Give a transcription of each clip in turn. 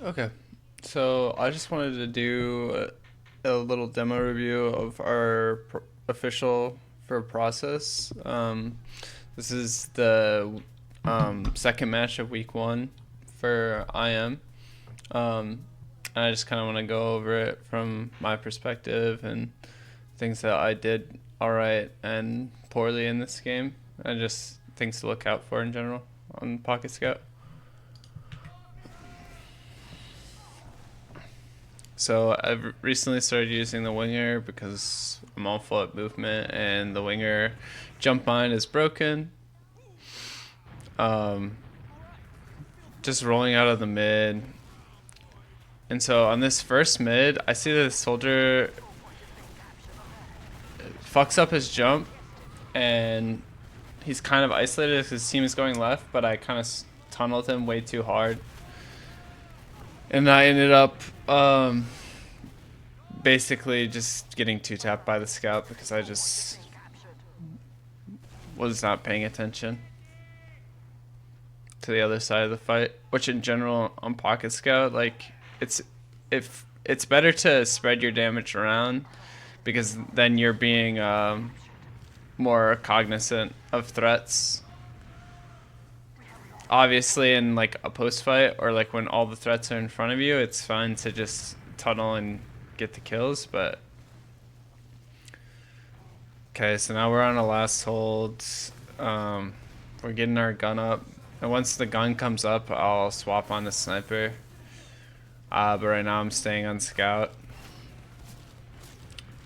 Okay, so I just wanted to do a little demo review of our official for process. This is the second match of week one for IM. Um, I just kind of want to go over it from my perspective and things that I did all right and poorly in this game, and just things to look out for in general on Pocket Scout. So I've recently started using the winger because I'm all full at movement, and the winger jump line is broken. Um, just rolling out of the mid, and so on this first mid, I see that the soldier fucks up his jump, and he's kind of isolated if his team is going left. But I kind of tunneled him way too hard, and I ended up basically just getting two tapped by the scout because I just was not paying attention to the other side of the fight. Which in general on Pocket Scout, like it's if it's better to spread your damage around because then you're being more cognizant of threats. Obviously, in like a post fight or like when all the threats are in front of you, it's fine to just tunnel and get the kills. But okay, so now we're on a last hold. We're getting our gun up, and once the gun comes up, I'll swap on the sniper. But right now I'm staying on scout.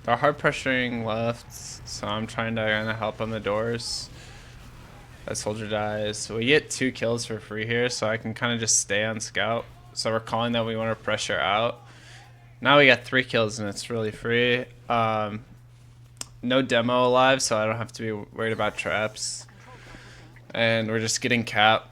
They're hard pressuring left, so I'm trying to kind of help on the doors. That soldier dies. So we get 2 kills for free here, so I can kind of just stay on scout. So we're calling that we want to pressure out. Now we got 3 kills and it's really free. No demo alive, so I don't have to be worried about traps. And we're just getting cap.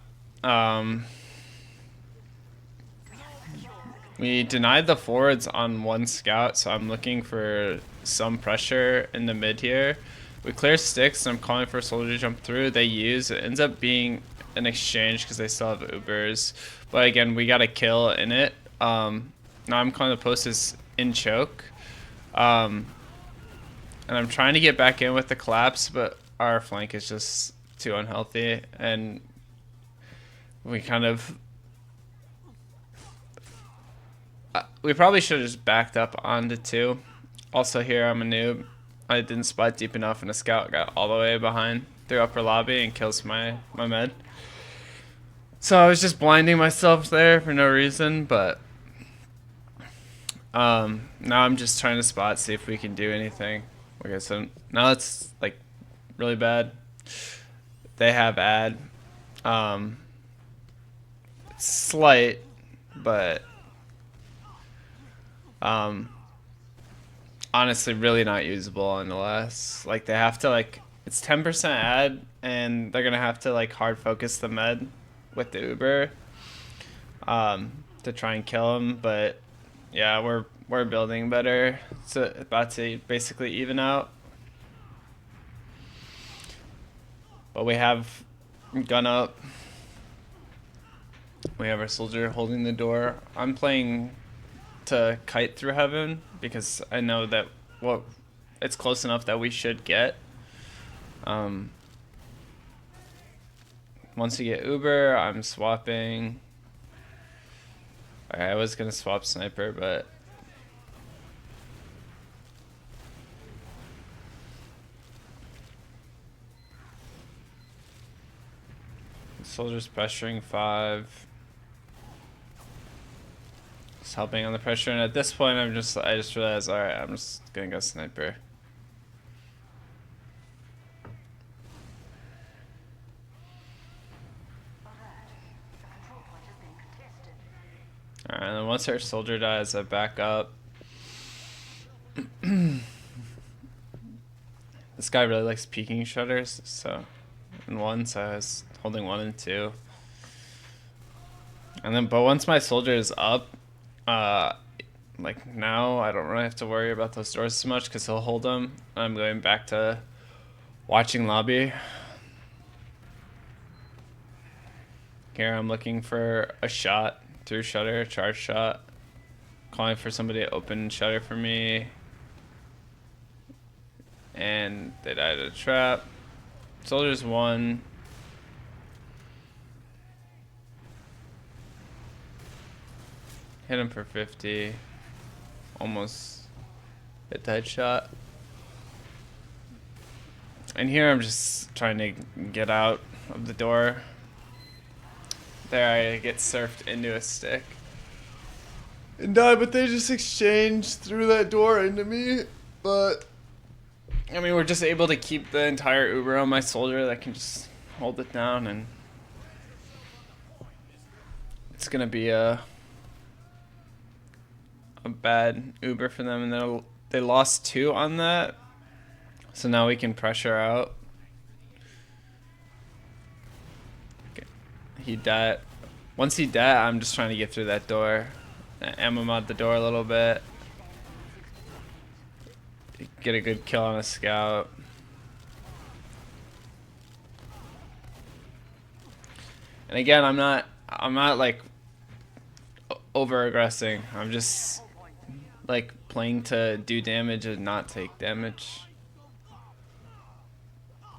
We denied the forwards on one scout, so I'm looking for some pressure in the mid here. We clear sticks, and I'm calling for a soldier to jump through. They use it. Ends up being an exchange because they still have Ubers. But again, we got a kill in it. Now I'm calling the post is in choke. And I'm trying to get back in with the collapse, but our flank is just too unhealthy. And we kind of... we probably should have just backed up onto 2. Also here, I'm a noob. I didn't spot deep enough, and a scout got all the way behind through upper lobby and kills my med. So I was just blinding myself there for no reason, but now I'm just trying to spot, see if we can do anything. Okay, so now it's like really bad. They have ad. It's slight, but honestly really not usable in the last. Like they have to like it's 10% ad, and they're gonna have to like hard focus the med with the Uber to try and kill him. But yeah, we're building better. It's about to basically even out. But we have gun up. We have our soldier holding the door. I'm playing to kite through heaven because I know that what it's close enough that we should get. Once we get Uber, I'm swapping. I was gonna swap sniper, but soldier's pressuring 5. Just helping on the pressure, and at this point I just realized, alright, I'm just gonna go sniper. Alright, and then once our soldier dies, I back up. This guy really likes peeking shutters, so in 1, so I was holding 1 and 2. And then, but once my soldier is up, like now I don't really have to worry about those doors so much because he'll hold them. I'm going back to watching lobby. Here I'm looking for a shot through shutter, charge shot. Calling for somebody to open shutter for me. And they died to a trap. Soldiers won. Hit him for 50. Almost hit the headshot. And here I'm just trying to get out of the door. There I get surfed into a stick. And die, but they just exchanged through that door into me. But I mean, we're just able to keep the entire Uber on my soldier that can just hold it down, and it's gonna be a bad Uber for them. And they lost 2 on that, so now we can pressure out. Okay. He died. Once he died, I'm just trying to get through that door. Ammo mod the door a little bit. Get a good kill on a scout. And again, I'm not like over aggressing. I'm just like playing to do damage and not take damage.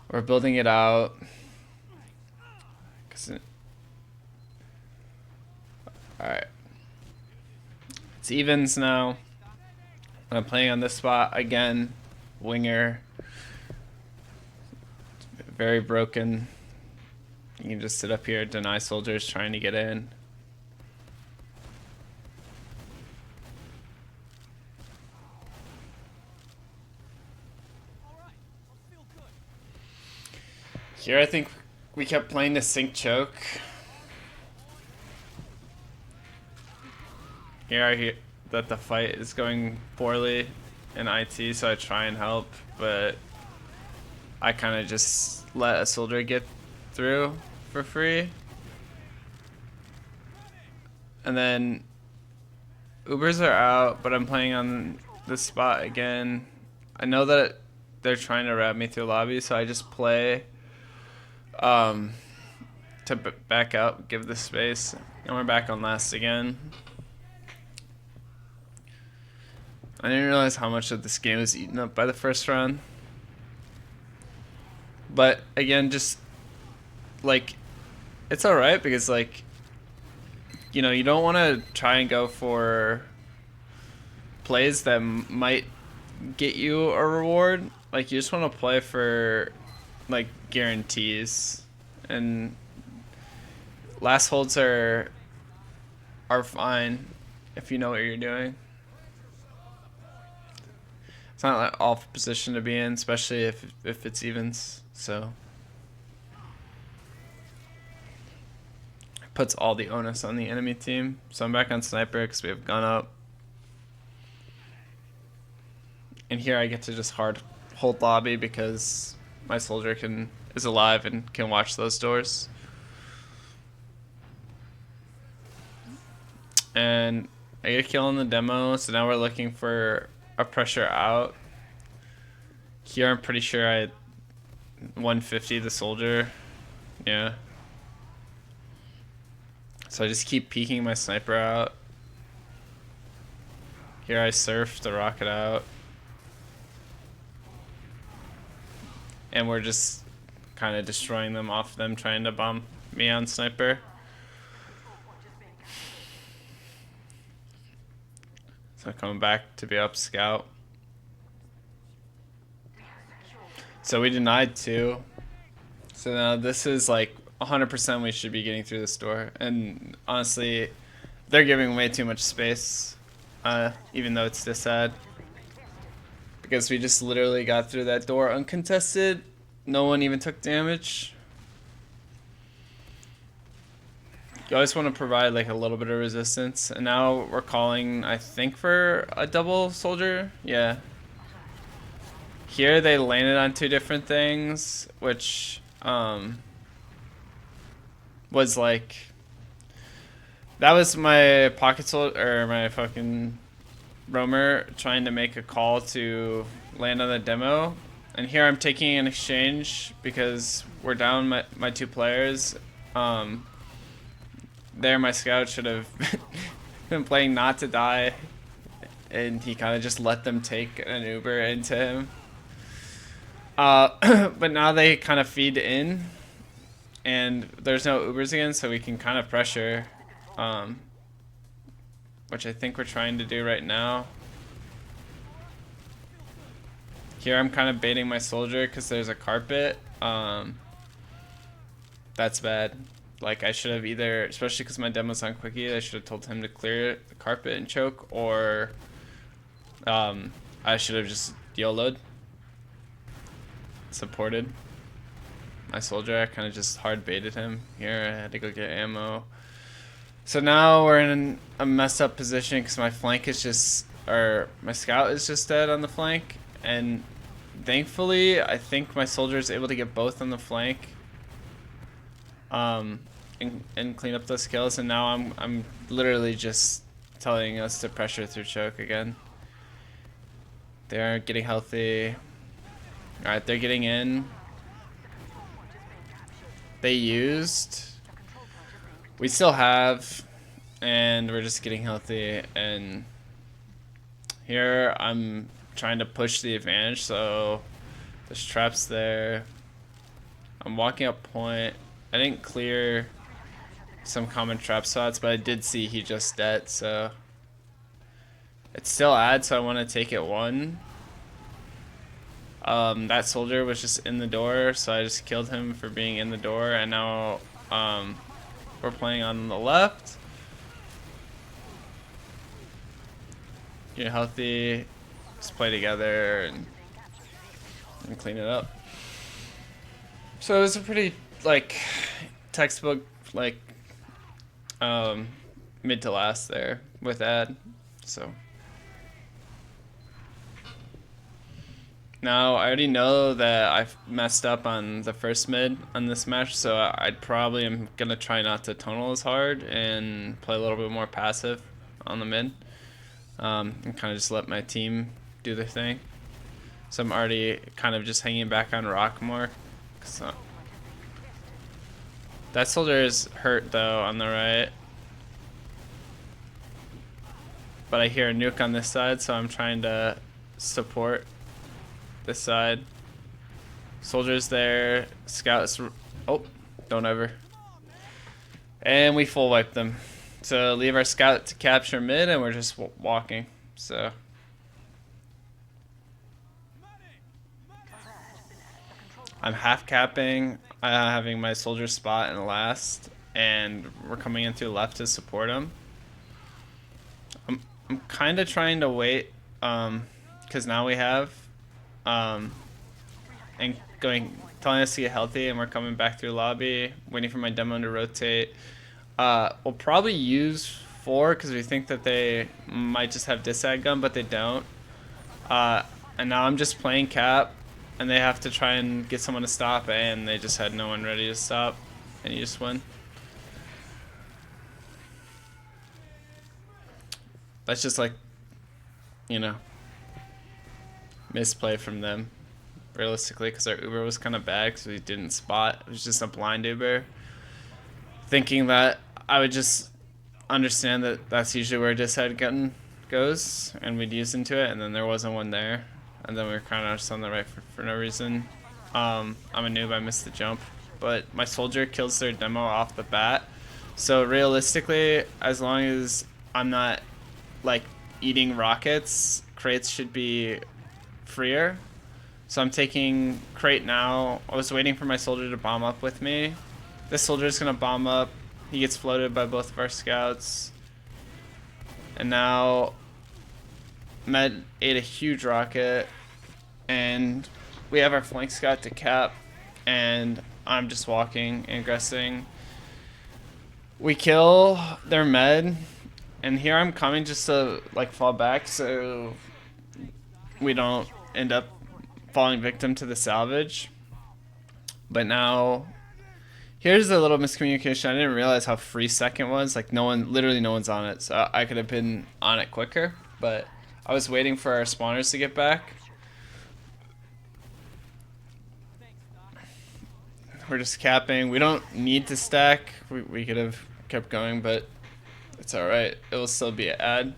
We're building it out. Alright. It's evens now. I'm playing on this spot again. Winger. Very broken. You can just sit up here, deny soldiers trying to get in. Here I think we kept playing the sync choke. Here I hear that the fight is going poorly in IT, so I try and help, but I kind of just let a soldier get through for free. And then Ubers are out, but I'm playing on this spot again. I know that they're trying to wrap me through lobby, so I just play to back up, give the space, and we're back on last again. I didn't realize how much of this game was eaten up by the first round. But again, just like, it's alright because, like, you know, you don't want to try and go for plays that might get you a reward. Like, you just want to play for, like, guarantees. And last holds are fine if you know what you're doing. It's not like off position to be in, especially if it's evens. So it puts all the onus on the enemy team. So I'm back on sniper because we have gun up. And here I get to just hard hold lobby because my soldier is alive and can watch those doors. And I get a kill in the demo, so now we're looking for a pressure out. Here I'm pretty sure I 150 the soldier. Yeah. So I just keep peeking my sniper out. Here I surf the rocket out. And we're just kind of destroying them off them trying to bomb me on sniper. So coming back to be up scout. So we denied 2. So now this is like 100% we should be getting through this door. And honestly, they're giving way too much space, even though it's this ad. Because we just literally got through that door uncontested. No one even took damage. You always want to provide like a little bit of resistance. And now we're calling, I think, for a double soldier. Yeah. Here they landed on 2 different things, which was like, that was my pocket soldier, or my fucking roamer trying to make a call to land on the demo. And here I'm taking an exchange because we're down my 2 players. there my scout should have been playing not to die, and he kind of just let them take an Uber into him. But now they kind of feed in, and there's no Ubers again, so we can kind of pressure, which I think we're trying to do right now. Here I'm kind of baiting my soldier because there's a carpet. That's bad. Like, I should have either, especially because my demo's on Quickie, I should have told him to clear the carpet and choke, or I should have just YOLO'd. Supported my soldier. I kind of just hard baited him. Here I had to go get ammo. So now we're in a messed up position because my flank is just, or my scout is just dead on the flank, and thankfully I think my soldier is able to get both on the flank and clean up those kills, and now I'm literally just telling us to pressure through choke again. They are getting healthy. Alright, they're getting in. They used. We still have, and we're just getting healthy, and here I'm trying to push the advantage, so there's traps there. I'm walking up point. I didn't clear some common trap spots, but I did see he just dead, so it's still ad, so I want to take it one. That soldier was just in the door, so I just killed him for being in the door, and now we're playing on the left. Get healthy, just play together and clean it up. So it was a pretty like textbook like mid to last there with ad. So now I already know that I've messed up on the first mid on this match, so I'd probably am gonna try not to tonal as hard and play a little bit more passive on the mid, and kind of just let my team do their thing. So I'm already kind of just hanging back on rock more. So that soldier is hurt though on the right, but I hear a nuke on this side, so I'm trying to support this side. Soldiers there, scouts. Oh, don't ever. And we full wipe them. So leave our scout to capture mid, and we're just walking. So I'm half capping, having my soldier spot in last, and we're coming in through left to support him. I'm kind of trying to wait, because now we have, and telling us to get healthy, and we're coming back through lobby, waiting for my demo to rotate. We'll probably use 4 because we think that they might just have disad gun, but they don't. And now I'm just playing cap, and they have to try and get someone to stop, and they just had no one ready to stop, and you just win. That's just like, you know, misplay from them, realistically, because our Uber was kind of bad because we didn't spot. It was just a blind Uber, thinking that I would just understand that that's usually where disad gun goes, and we'd use into it, and then there wasn't one there. And then we were kind of just on the right for no reason. I'm a noob, I missed the jump. But my soldier kills their demo off the bat. So realistically, as long as I'm not like eating rockets, crates should be freer. So I'm taking crate now. I was waiting for my soldier to bomb up with me. This soldier is going to bomb up. He gets floated by both of our scouts. And now Med ate a huge rocket, and we have our flank scout to cap, and I'm just walking and aggressing. We kill their med, and here I'm coming just to like fall back so we don't end up falling victim to the salvage. But now here's a little miscommunication. I didn't realize how free second was. Like literally no one's on it, so I could have been on it quicker, but I was waiting for our spawners to get back. We're just capping. We don't need to stack. We could have kept going, but it's alright. It will still be an ad.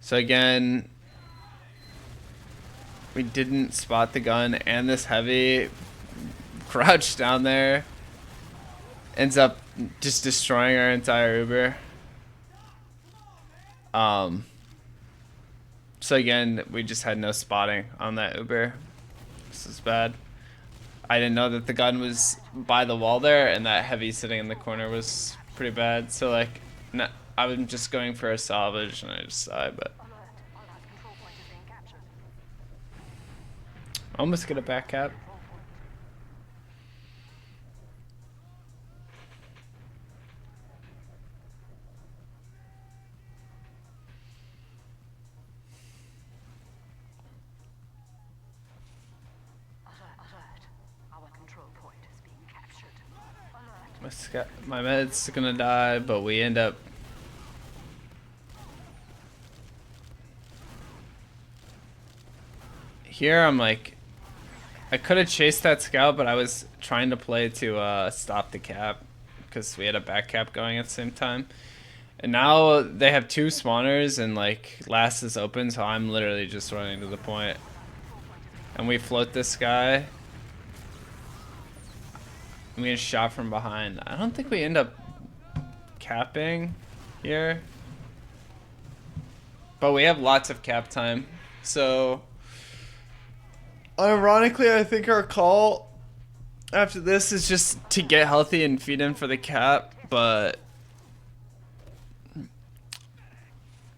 So again, we didn't spot the gun, and this heavy crouched down there ends up just destroying our entire Uber. So again, we just had no spotting on that Uber. This is bad. I didn't know that the gun was by the wall there, and that heavy sitting in the corner was pretty bad. So like, I was just going for a salvage, and I just died, but almost get a back cap. My med's gonna die, but we end up here. I'm like, I could have chased that scout, but I was trying to play to stop the cap because we had a back cap going at the same time. And now they have two spawners, and like last is open, so I'm literally just running to the point. And we float this guy. And we get shot from behind. I don't think we end up capping here. But we have lots of cap time. So ironically, I think our call after this is just to get healthy and feed in for the cap, but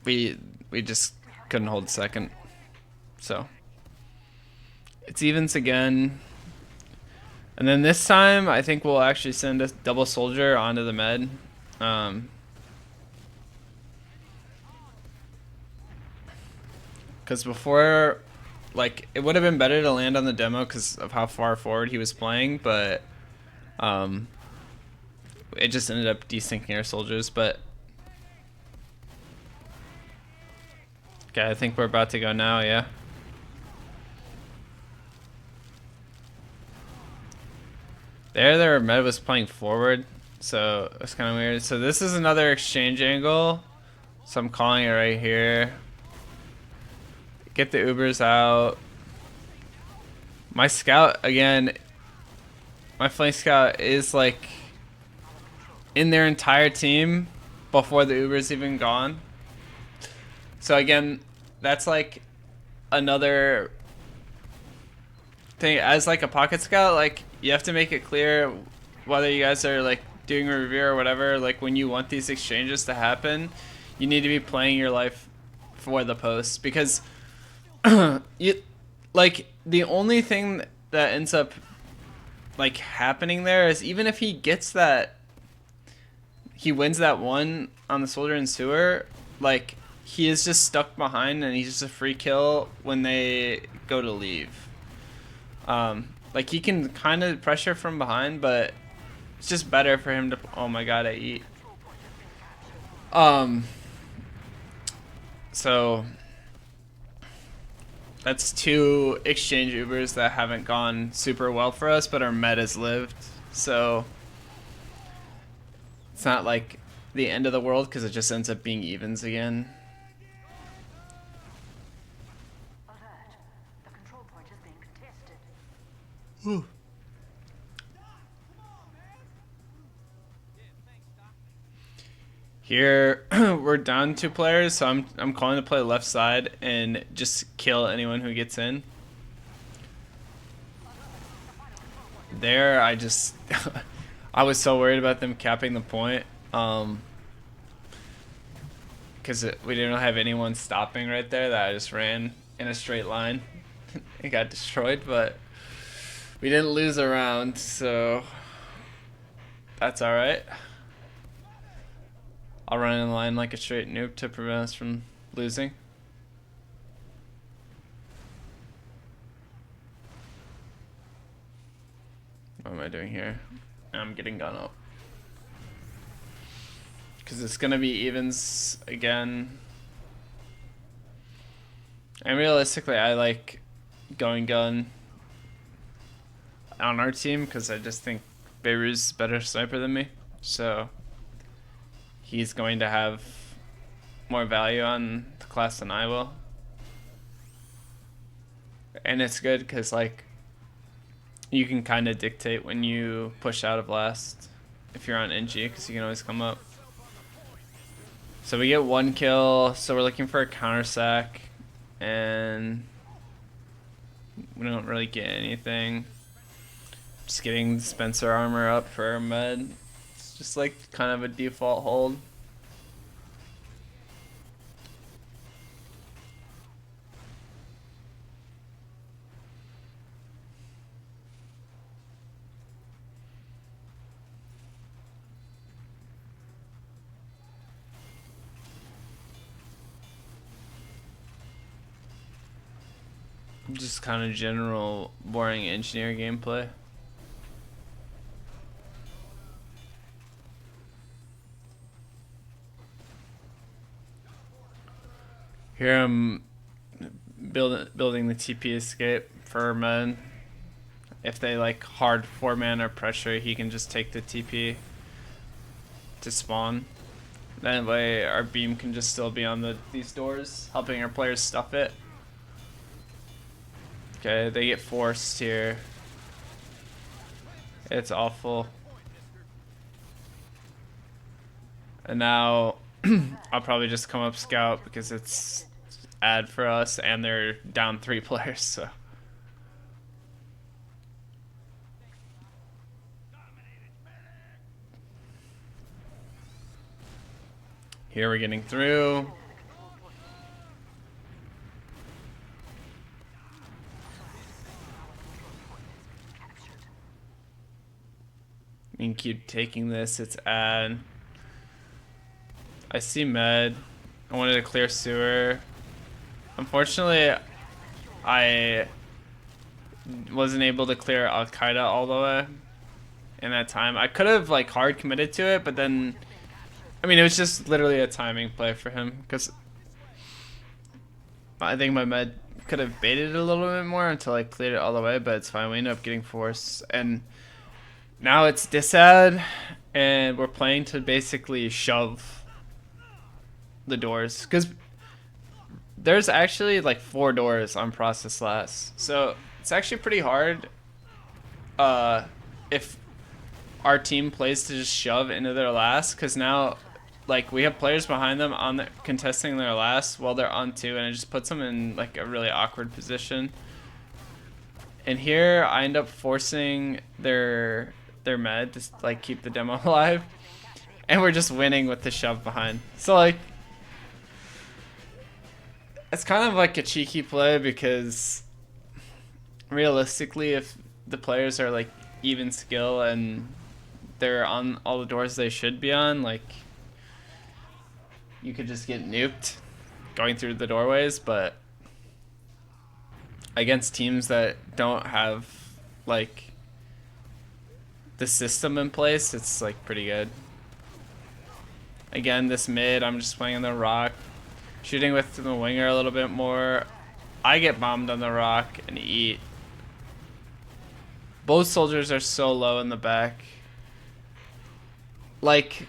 we just couldn't hold second. So it's evens again. And then this time, I think we'll actually send a double soldier onto the med. Because before, like, it would have been better to land on the demo because of how far forward he was playing, but it just ended up desyncing our soldiers. But okay, I think we're about to go now, yeah. Their med was playing forward, so it's kind of weird. So this is another exchange angle, so I'm calling it right here. Get the Ubers out. My scout, again, my flank scout is like in their entire team before the Uber's even gone. So again, that's like another thing. As like a pocket scout, like you have to make it clear whether you guys are like doing a review or whatever, like when you want these exchanges to happen, you need to be playing your life for the post, because you like the only thing that ends up like happening there is even if he gets that, he wins that one on the soldier and sewer, like he is just stuck behind and he's just a free kill when they go to leave. Like he can kind of pressure from behind, but it's just better for him to, oh my god, I eat. So that's two exchange Ubers that haven't gone super well for us, but our med has lived. So it's not like the end of the world because it just ends up being evens again. Whew. Here we're down 2 players, so I'm calling to play left side and just kill anyone who gets in. There, I just I was so worried about them capping the point, because we didn't have anyone stopping right there, that I just ran in a straight line and got destroyed, but we didn't lose a round, so that's alright. I'll run in line like a straight noob to prevent us from losing. What am I doing here? I'm getting gun up. Because it's going to be evens again. And realistically, I like going gun. on our team because I just think Beirut's a better sniper than me. So he's going to have more value on the class than I will. And it's good because, like, you can kind of dictate when you push out of last if you're on NG because you can always come up. So we get 1 kill, so we're looking for a counter sack, and we don't really get anything. Just getting Spencer armor up for our med. It's just like kind of a default hold. Just kind of general boring engineer gameplay. Here I'm building the TP escape for men. If they like hard 4-man or pressure, he can just take the TP to spawn. That way our beam can just still be on these doors, helping our players stuff it. Okay, they get forced here. It's awful. And now I'll probably just come up scout because it's ad for us and they're down 3 players, so. Here we're getting through. We can keep taking this, it's ad. I see med. I wanted to clear sewer. Unfortunately, I wasn't able to clear Al Qaeda all the way in that time. I could have like hard committed to it, but then, I mean, it was just literally a timing play for him because I think my med could have baited it a little bit more until I cleared it all the way, but it's fine. We ended up getting forced, and now it's disad, and we're playing to basically shove the doors because there's actually like 4 doors on process last, so it's actually pretty hard if our team plays to just shove into their last, because now like we have players behind them on contesting their last while they're on 2, and it just puts them in like a really awkward position. And here I end up forcing their med to like keep the demo alive, and we're just winning with the shove behind. So like it's kind of like a cheeky play because realistically, if the players are like even skill and they're on all the doors they should be on, like you could just get nuked going through the doorways. But against teams that don't have like the system in place, it's like pretty good. Again, this mid, I'm just playing on the rock, shooting with the winger a little bit more. I get bombed on the rock and eat. Both soldiers are so low in the back. Like,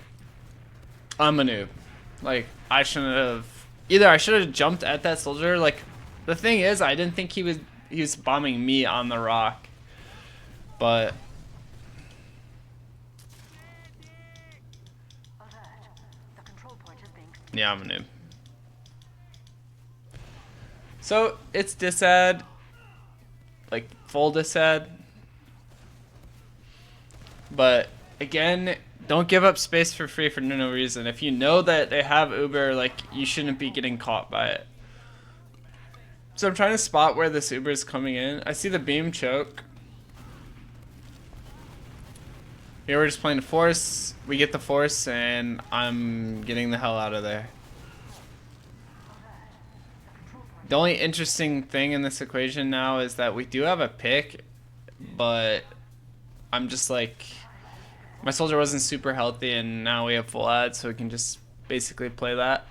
I'm a noob. Like, I shouldn't have. Either I should have jumped at that soldier. Like, the thing is, I didn't think he was bombing me on the rock. But yeah, I'm a noob. So it's disad, like full disad. But again, don't give up space for free for no reason. If you know that they have Uber, like you shouldn't be getting caught by it. So I'm trying to spot where this Uber is coming in. I see the beam choke. Here we're just playing the force. We get the force and I'm getting the hell out of there. The only interesting thing in this equation now is that we do have a pick, but I'm just like, my soldier wasn't super healthy and now we have full ad, so we can just basically play that.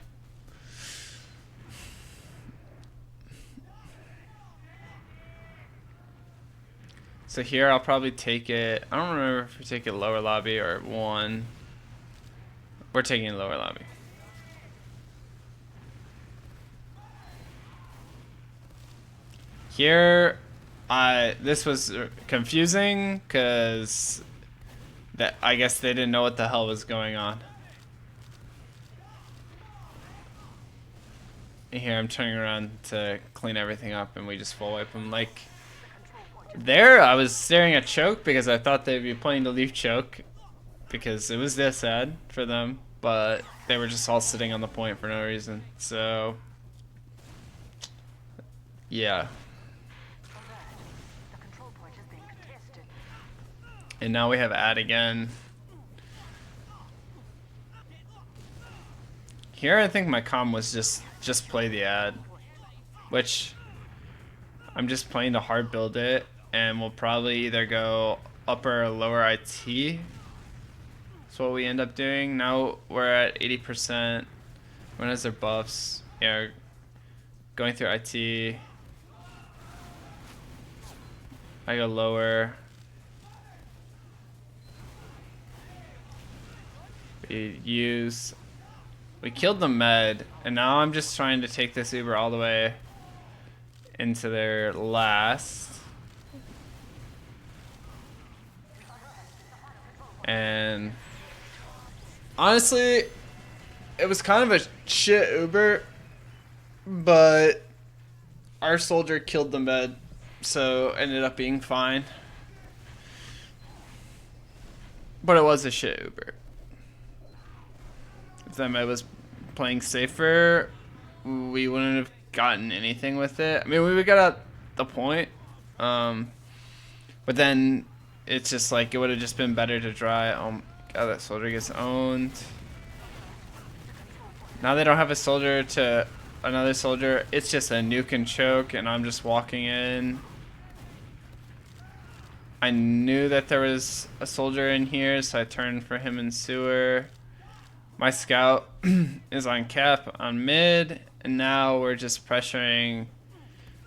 So here I'll probably take it. I don't remember if we take it lower lobby or one. We're taking it lower lobby. Here, this was confusing because that I guess they didn't know what the hell was going on. And here I'm turning around to clean everything up, and we just full wipe them. Like there, I was staring at choke because I thought they'd be playing to leave choke because it was this sad for them, but they were just all sitting on the point for no reason. So yeah. And now we have ad again. Here I think my comm was just play the ad, which I'm just playing to hard build it, and we'll probably either go upper or lower IT. That's what we end up doing. Now we're at 80%. When is their buffs? Yeah, going through IT. I go lower. We killed the med, and now I'm just trying to take this Uber all the way into their last. And honestly, it was kind of a shit Uber, but our soldier killed the med, so ended up being fine. But it was a shit Uber. If that med was playing safer, we wouldn't have gotten anything with it. I mean, we would get at the point, but then it's just like it would have just been better to try. Oh my god, that soldier gets owned. Now they don't have a soldier to another soldier. It's just a nuke and choke, and I'm just walking in. I knew that there was a soldier in here, so I turned for him in sewer. My scout is on cap on mid, and now we're just pressuring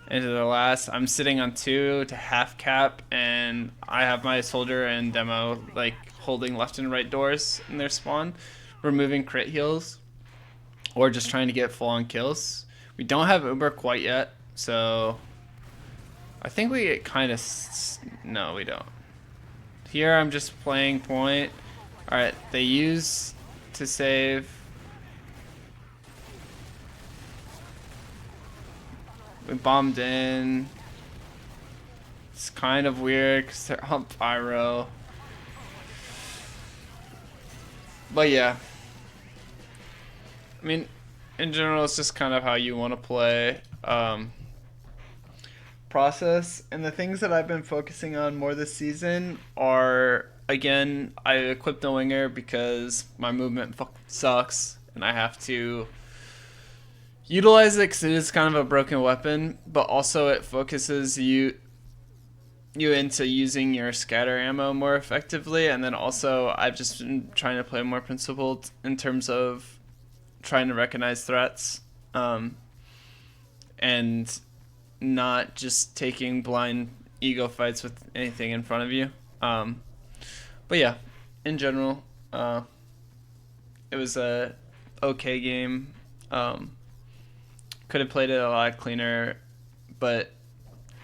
into the last. I'm sitting on 2 to half cap, and I have my soldier and demo like holding left and right doors in their spawn, removing crit heals, or just trying to get full on kills. We don't have Uber quite yet, so I think we get kind of no, we don't. Here I'm just playing point. All right, they use to save. We bombed in. It's kind of weird because they're on pyro. But yeah. I mean, in general, it's just kind of how you want to play. Process. And the things that I've been focusing on more this season are, again, I equipped the winger because my movement sucks and I have to utilize it because it is kind of a broken weapon, but also it focuses you into using your scatter ammo more effectively. And then also I've just been trying to play more principled in terms of trying to recognize threats, and not just taking blind ego fights with anything in front of you. But yeah, in general, it was a okay game. Could have played it a lot cleaner, but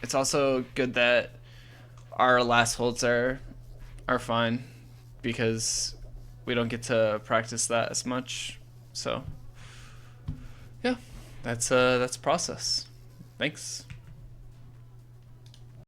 it's also good that our last holds are fine because we don't get to practice that as much. So yeah, that's process. Thanks.